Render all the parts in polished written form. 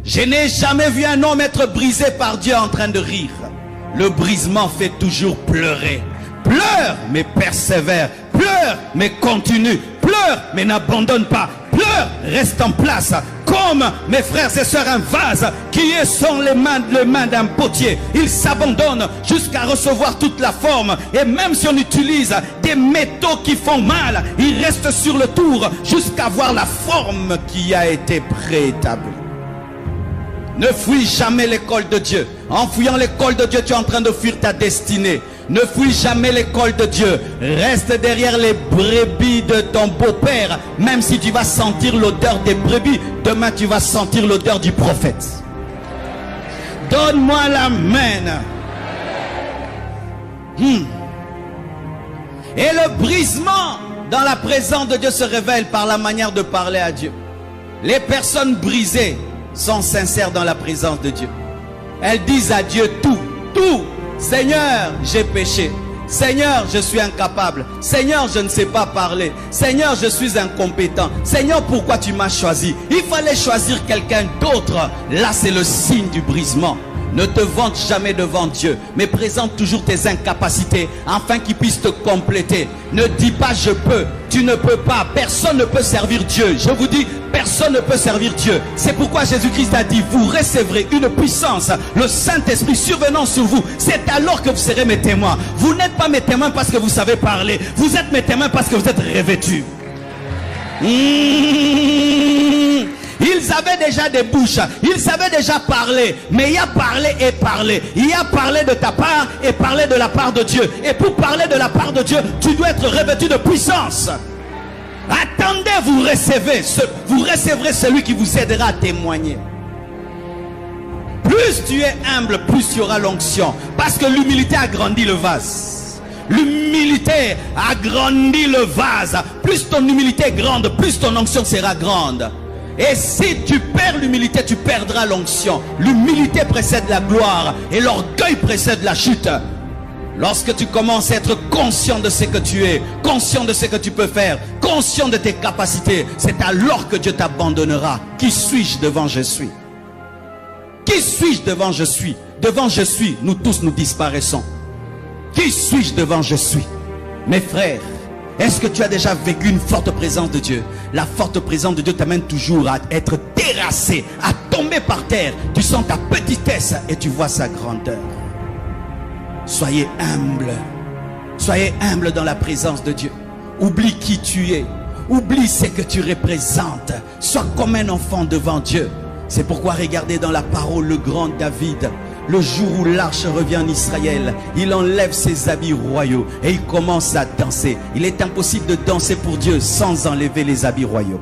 Je n'ai jamais vu un homme être brisé par Dieu en train de rire. Le brisement fait toujours pleurer. Pleure, mais persévère. Pleure, mais continue. Pleure, mais n'abandonne pas. Pleure, reste en place. Comme, mes frères et sœurs, un vase qui est sur les mains d'un potier. Il s'abandonne jusqu'à recevoir toute la forme. Et même si on utilise des métaux qui font mal, il reste sur le tour jusqu'à voir la forme qui a été préétablie. Ne fuis jamais l'école de Dieu. En fuyant l'école de Dieu, tu es en train de fuir ta destinée. Ne fuis jamais l'école de Dieu. Reste derrière les brebis de ton beau-père. Même si tu vas sentir l'odeur des brebis, demain tu vas sentir l'odeur du prophète. Donne-moi l'amen. Et le brisement dans la présence de Dieu se révèle par la manière de parler à Dieu. Les personnes brisées sont sincères dans la présence de Dieu. Elles disent à Dieu tout. Seigneur, j'ai péché. Seigneur, je suis incapable. Seigneur, je ne sais pas parler. Seigneur, je suis incompétent. Seigneur, pourquoi tu m'as choisi? Il fallait choisir quelqu'un d'autre. Là, c'est le signe du brisement. Ne te vante jamais devant Dieu, mais présente toujours tes incapacités afin qu'il puisse te compléter. Ne dis pas je peux, tu ne peux pas. Personne ne peut servir Dieu. Je vous dis, personne ne peut servir Dieu. C'est pourquoi Jésus-Christ a dit, vous recevrez une puissance, le Saint-Esprit survenant sur vous. C'est alors que vous serez mes témoins. Vous n'êtes pas mes témoins parce que vous savez parler. Vous êtes mes témoins parce que vous êtes revêtus. Ils avaient déjà des bouches, ils savaient déjà parler, mais il y a parlé et parlé. Il y a parlé de ta part et parlé de la part de Dieu. Et pour parler de la part de Dieu, tu dois être revêtu de puissance. Attendez, vous recevrez celui qui vous aidera à témoigner. Plus tu es humble, plus il y aura l'onction. Parce que l'humilité agrandit le vase. L'humilité agrandit le vase. Plus ton humilité est grande, plus ton onction sera grande. Et si tu perds l'humilité, tu perdras l'onction. L'humilité précède la gloire et l'orgueil précède la chute. Lorsque tu commences à être conscient de ce que tu es, conscient de ce que tu peux faire, conscient de tes capacités, c'est alors que Dieu t'abandonnera. Qui suis-je devant je suis? Qui suis-je devant je suis? Devant je suis, nous tous nous disparaissons. Qui suis-je devant je suis? Mes frères, est-ce que tu as déjà vécu une forte présence de Dieu? La forte présence de Dieu t'amène toujours à être terrassé, à tomber par terre. Tu sens ta petitesse et tu vois sa grandeur. Soyez humble. Soyez humble dans la présence de Dieu. Oublie qui tu es. Oublie ce que tu représentes. Sois comme un enfant devant Dieu. C'est pourquoi regardez dans la parole le grand David. Le jour où l'arche revient en Israël, il enlève ses habits royaux et il commence à danser. Il est impossible de danser pour Dieu sans enlever les habits royaux.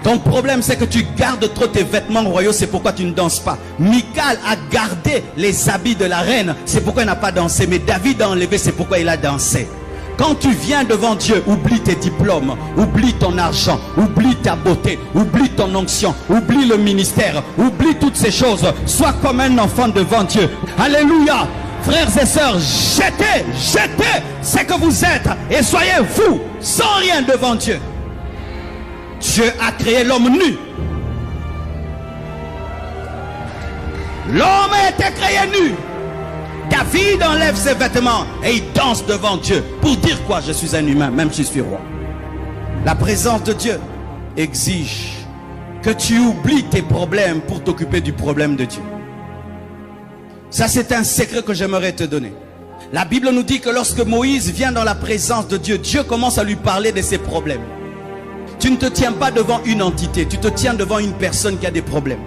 Ton problème, c'est que tu gardes trop tes vêtements royaux, c'est pourquoi tu ne danses pas. Michal a gardé les habits de la reine, c'est pourquoi il n'a pas dansé. Mais David a enlevé, c'est pourquoi il a dansé. Quand tu viens devant Dieu, oublie tes diplômes, oublie ton argent, oublie ta beauté, oublie ton onction, oublie le ministère, oublie toutes ces choses. Sois comme un enfant devant Dieu. Alléluia. Frères et sœurs, jetez ce que vous êtes et soyez vous, sans rien devant Dieu. Dieu a créé l'homme nu. L'homme a été créé nu. David enlève ses vêtements et il danse devant Dieu. Pour dire quoi? Je suis un humain, même si je suis roi. La présence de Dieu exige que tu oublies tes problèmes pour t'occuper du problème de Dieu. Ça, c'est un secret que j'aimerais te donner. La Bible nous dit que lorsque Moïse vient dans la présence de Dieu, Dieu commence à lui parler de ses problèmes. Tu ne te tiens pas devant une entité, tu te tiens devant une personne qui a des problèmes.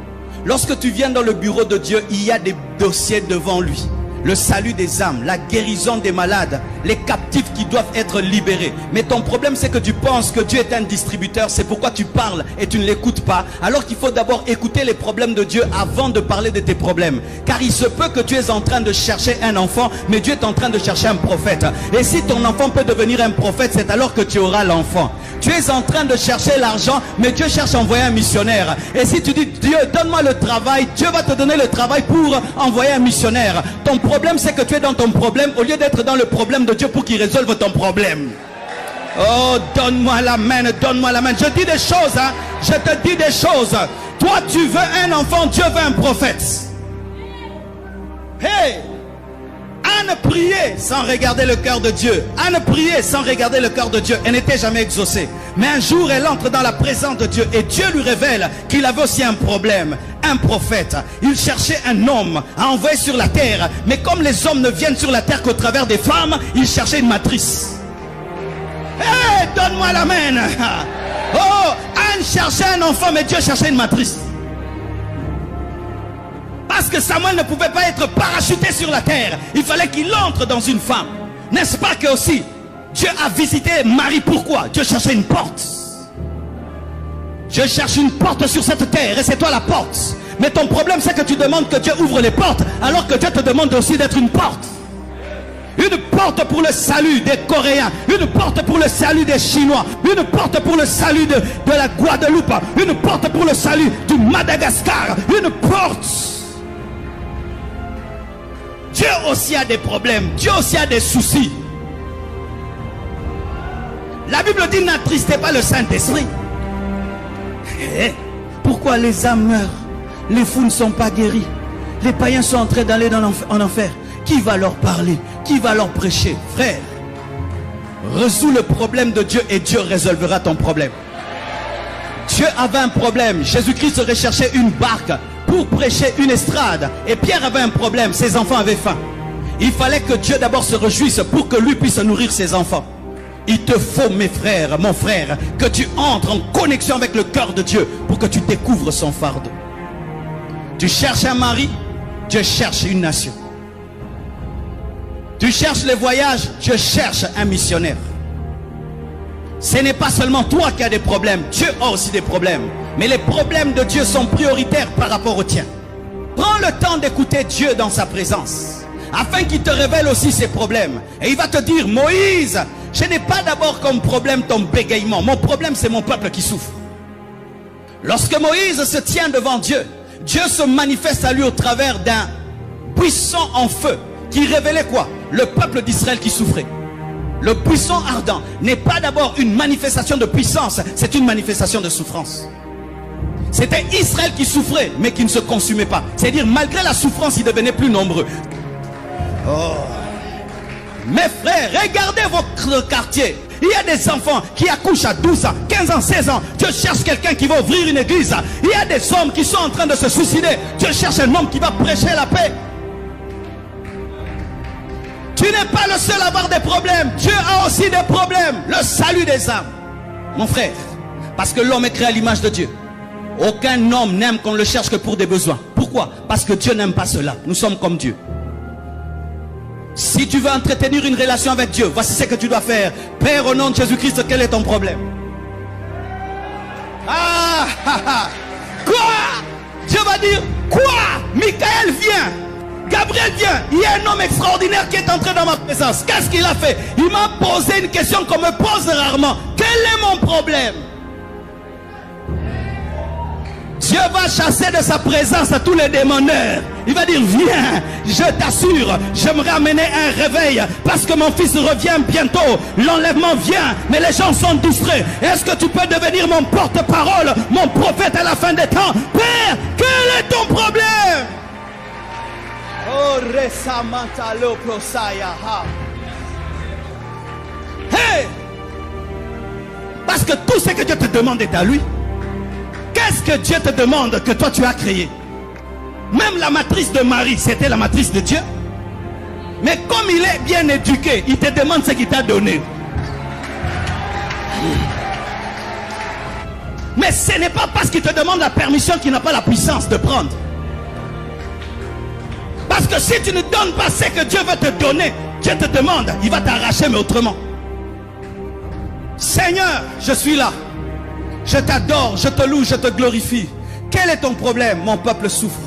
Lorsque tu viens dans le bureau de Dieu, il y a des dossiers devant lui. Le salut des âmes, la guérison des malades, les captifs qui doivent être libérés. Mais ton problème, c'est que tu penses que Dieu est un distributeur. C'est pourquoi tu parles et tu ne l'écoutes pas. Alors qu'il faut d'abord écouter les problèmes de Dieu avant de parler de tes problèmes. Car il se peut que tu es en train de chercher un enfant, mais Dieu est en train de chercher un prophète. Et si ton enfant peut devenir un prophète, c'est alors que tu auras l'enfant. Tu es en train de chercher l'argent, mais Dieu cherche à envoyer un missionnaire. Et si tu dis, Dieu, donne-moi le travail, Dieu va te donner le travail pour envoyer un missionnaire. Ton problème, c'est que tu es dans ton problème au lieu d'être dans le problème de Dieu pour qu'il résolve ton problème. Oh, donne-moi l'amen, donne-moi l'amen. Je dis des choses, hein. Je te dis des choses. Toi, tu veux un enfant, Dieu veut un prophète. Hey! Anne priait sans regarder le cœur de Dieu. Anne priait sans regarder le cœur de Dieu. Elle n'était jamais exaucée. Mais un jour, elle entre dans la présence de Dieu. Et Dieu lui révèle qu'il avait aussi un problème. Un prophète. Il cherchait un homme à envoyer sur la terre. Mais comme les hommes ne viennent sur la terre qu'au travers des femmes, il cherchait une matrice. Hey, donne-moi l'amen. Oh, Anne cherchait un enfant, mais Dieu cherchait une matrice. Parce que Samuel ne pouvait pas être parachuté sur la terre. Il fallait qu'il entre dans une femme. N'est-ce pas que aussi Dieu a visité Marie? Pourquoi? Dieu cherchait une porte. Je cherche une porte sur cette terre et c'est toi la porte. Mais ton problème c'est que tu demandes que Dieu ouvre les portes alors que Dieu te demande aussi d'être une porte. Une porte pour le salut des Coréens, une porte pour le salut des Chinois, une porte pour le salut de la Guadeloupe, une porte pour le salut du Madagascar, une porte. Dieu aussi a des problèmes, Dieu aussi a des soucis. La Bible dit n'attristez pas le Saint-Esprit. Pourquoi les âmes meurent? Les fous ne sont pas guéris. Les païens sont en train d'aller en enfer. Qui va leur parler? Qui va leur prêcher? Frère, résous le problème de Dieu et Dieu résolvera ton problème. Dieu avait un problème. Jésus-Christ recherchait une barque pour prêcher une estrade. Et Pierre avait un problème. Ses enfants avaient faim. Il fallait que Dieu d'abord se réjouisse pour que lui puisse nourrir ses enfants. Il te faut, mes frères, mon frère, que tu entres en connexion avec le cœur de Dieu pour que tu découvres son fardeau. Tu cherches un mari, Dieu cherche une nation. Tu cherches les voyages, Dieu cherche un missionnaire. Ce n'est pas seulement toi qui as des problèmes, Dieu a aussi des problèmes. Mais les problèmes de Dieu sont prioritaires par rapport aux tiens. Prends le temps d'écouter Dieu dans sa présence, afin qu'il te révèle aussi ses problèmes. Et il va te dire, Moïse, je n'ai pas d'abord comme problème ton bégaiement. Mon problème, c'est mon peuple qui souffre. Lorsque Moïse se tient devant Dieu, Dieu se manifeste à lui au travers d'un buisson en feu qui révélait quoi? Le peuple d'Israël qui souffrait. Le buisson ardent n'est pas d'abord une manifestation de puissance, c'est une manifestation de souffrance. C'était Israël qui souffrait, mais qui ne se consumait pas. C'est-à-dire, malgré la souffrance, il devenait plus nombreux. Oh. Mes frères, regardez votre quartier. Il y a des enfants qui accouchent à 12 ans, 15 ans, 16 ans. Dieu cherche quelqu'un qui va ouvrir une église. Il y a des hommes qui sont en train de se suicider. Dieu cherche un homme qui va prêcher la paix. Tu n'es pas le seul à avoir des problèmes. Dieu a aussi des problèmes. Le salut des âmes. Mon frère, parce que l'homme est créé à l'image de Dieu. Aucun homme n'aime qu'on le cherche que pour des besoins. Pourquoi? Parce que Dieu n'aime pas cela. Nous sommes comme Dieu. Si tu veux entretenir une relation avec Dieu, voici ce que tu dois faire. Père, au nom de Jésus-Christ, quel est ton problème? Quoi? Dieu va dire, quoi? Michael vient. Gabriel vient. Il y a un homme extraordinaire qui est entré dans ma présence. Qu'est-ce qu'il a fait? Il m'a posé une question qu'on me pose rarement. Quel est mon problème? Dieu va chasser de sa présence à tous les démoneurs. Il va dire, viens, je t'assure, j'aimerais amener un réveil parce que mon fils revient bientôt. L'enlèvement vient, mais les gens sont distraits. Est-ce que tu peux devenir mon porte-parole, mon prophète à la fin des temps? Père, quel est ton problème? Oh, resamantalo prosaya. Hey! Parce que tout ce que Dieu te demande est à lui. Qu'est-ce que Dieu te demande que toi tu as créé? Même la matrice de Marie, c'était la matrice de Dieu. Mais comme il est bien éduqué, il te demande ce qu'il t'a donné. Mais ce n'est pas parce qu'il te demande la permission qu'il n'a pas la puissance de prendre. Parce que si tu ne donnes pas ce que Dieu veut te donner, Dieu te demande, il va t'arracher mais autrement. Seigneur, je suis là. Je t'adore, je te loue, je te glorifie. Quel est ton problème? Mon peuple souffre.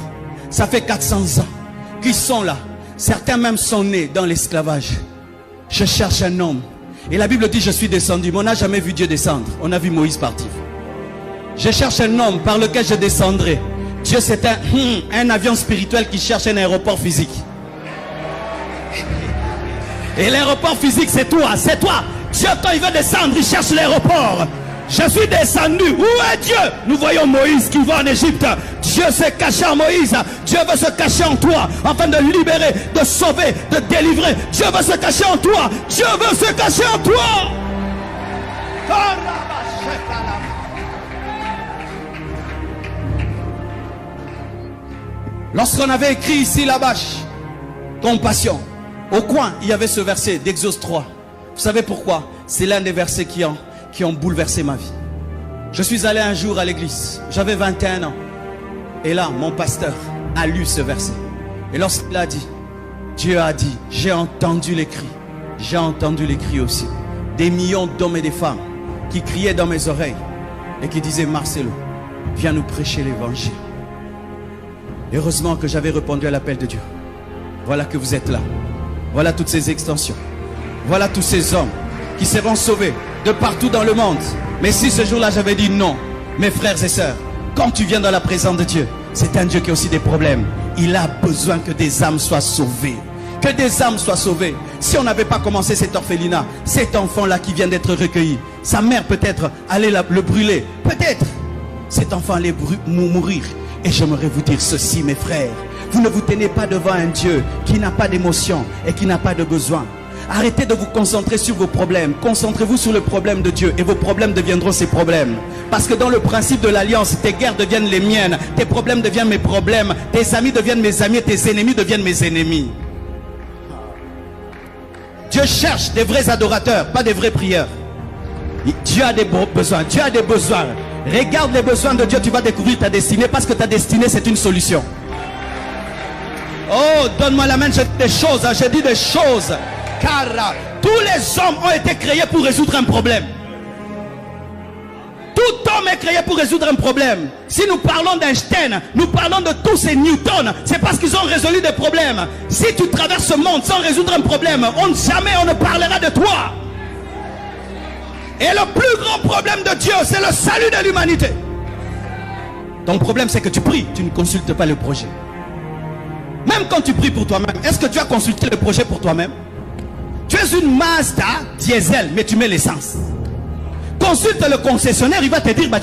Ça fait 400 ans qu'ils sont là. Certains même sont nés dans l'esclavage. Je cherche un homme. Et la Bible dit, je suis descendu. Mais on n'a jamais vu Dieu descendre. On a vu Moïse partir. Je cherche un homme par lequel je descendrai. Dieu, c'est un avion spirituel qui cherche un aéroport physique. Et l'aéroport physique, c'est toi, c'est toi. Dieu, quand il veut descendre, il cherche l'aéroport. Je suis descendu. Où est Dieu? Nous voyons Moïse qui va en Égypte. Dieu s'est caché en Moïse. Dieu veut se cacher en toi, afin de libérer, de sauver, de délivrer. Dieu veut se cacher en toi. Dieu veut se cacher en toi. Lorsqu'on avait écrit ici la bâche, compassion, au coin, il y avait ce verset d'Exode 3. Vous savez pourquoi? C'est l'un des versets qui ont bouleversé ma vie. Je suis allé un jour à l'église, j'avais 21 ans. Et là, mon pasteur a lu ce verset. Et lorsqu'il a dit, Dieu a dit, j'ai entendu les cris. J'ai entendu les cris aussi. Des millions d'hommes et de femmes qui criaient dans mes oreilles et qui disaient, Marcelo, viens nous prêcher l'évangile. Heureusement que j'avais répondu à l'appel de Dieu. Voilà que vous êtes là. Voilà toutes ces extensions. Voilà tous ces hommes qui seront sauvés de partout dans le monde. Mais si ce jour-là j'avais dit non, mes frères et sœurs, quand tu viens dans la présence de Dieu, c'est un Dieu qui a aussi des problèmes. Il a besoin que des âmes soient sauvées. Que des âmes soient sauvées. Si on n'avait pas commencé cet orphelinat, cet enfant-là qui vient d'être recueilli, sa mère peut-être allait le brûler. Peut-être cet enfant allait mourir. Et j'aimerais vous dire ceci, mes frères. Vous ne vous tenez pas devant un Dieu qui n'a pas d'émotion et qui n'a pas de besoin. Arrêtez de vous concentrer sur vos problèmes. Concentrez-vous sur le problème de Dieu et vos problèmes deviendront ses problèmes. Parce que dans le principe de l'alliance, tes guerres deviennent les miennes, tes problèmes deviennent mes problèmes, tes amis deviennent mes amis et tes ennemis deviennent mes ennemis. Dieu cherche des vrais adorateurs, pas des vrais prieurs. Dieu a des besoins, Dieu a des besoins. Regarde les besoins de Dieu, tu vas découvrir ta destinée, parce que ta destinée c'est une solution. Oh, donne-moi la main, j'ai des choses, j'ai dit des choses. Car tous les hommes ont été créés pour résoudre un problème. Tout homme est créé pour résoudre un problème. Si nous parlons d'Einstein, nous parlons de tous ces Newton, c'est parce qu'ils ont résolu des problèmes. Si tu traverses ce monde sans résoudre un problème, jamais on ne parlera de toi. Et le plus grand problème de Dieu, c'est le salut de l'humanité. Ton problème, c'est que tu pries, tu ne consultes pas le projet. Même quand tu pries pour toi-même, est-ce que tu as consulté le projet pour toi-même? Tu es une Mazda diesel, mais tu mets l'essence. Consulte le concessionnaire, il va te dire, bah,